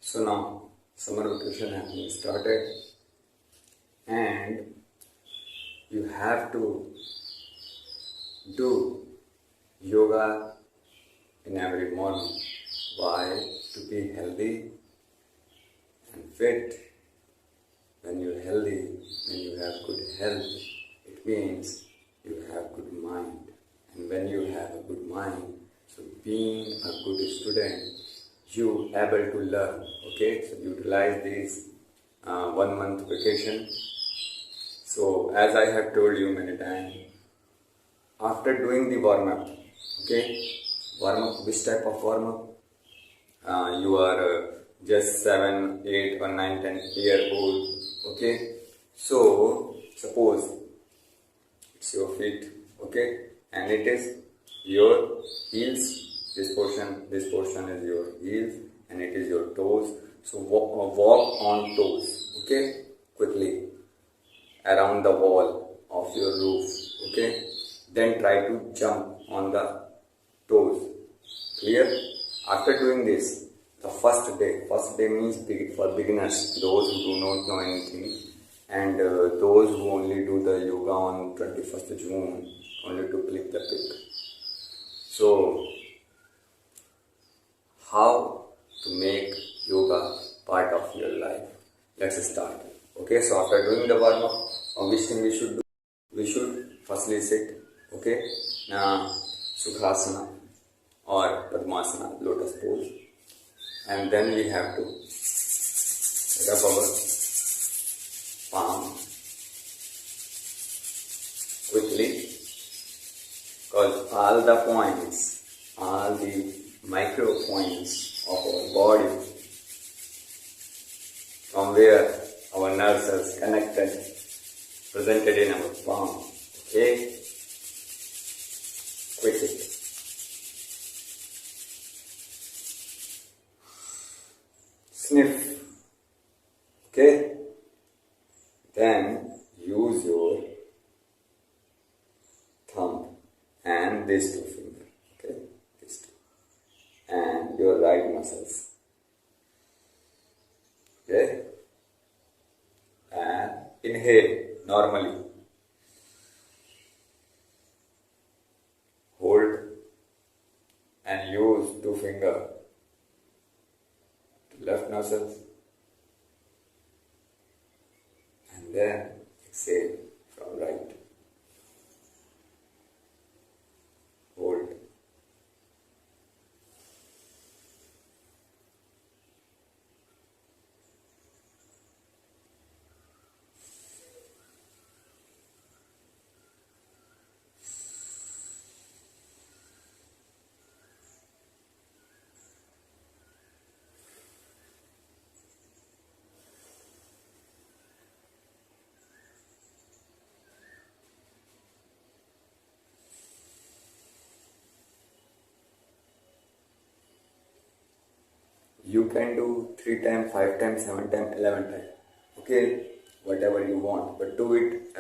So now summer vacation has been started and you have to do yoga in every morning. Why? To be healthy and fit. When you're healthy, when you have good health, it means you have good mind. And when you have a good mind, so being a good student, you able to learn. Okay, so utilize this 1 month vacation. So as I have told you many times, after doing the warm up, okay, warm up, which type of warm up? You are just 7, 8 or 9, 10-year old, okay? So suppose it's your feet, okay, and it is your heels, this portion is your heels and it is your toes. So walk on toes, okay, quickly around the wall of your roof, okay, then try to jump on the toes. Clear? After doing this, the first day means for beginners, those who do not know anything, and those who only do the yoga on 21st June, only to click the pic. So, how to make yoga part of your life? Let's start. Okay, so after doing the warm up, which thing we should do? We should firstly sit, okay, now Sukhasana or Padmasana, lotus pose, and then we have to rub our palm quickly, because all the micro points of our body from where our nerves are connected, presented in our palm, okay, quickly. Sniff, okay, then use your thumb and these two fingers, okay, these two, and your right muscles, okay, and inhale normally, hold and use two fingers to left nostrils, and then exhale from right. Hold. You can do 3 times, 5 times, 7 times, 11 times, okay, whatever you want, but do it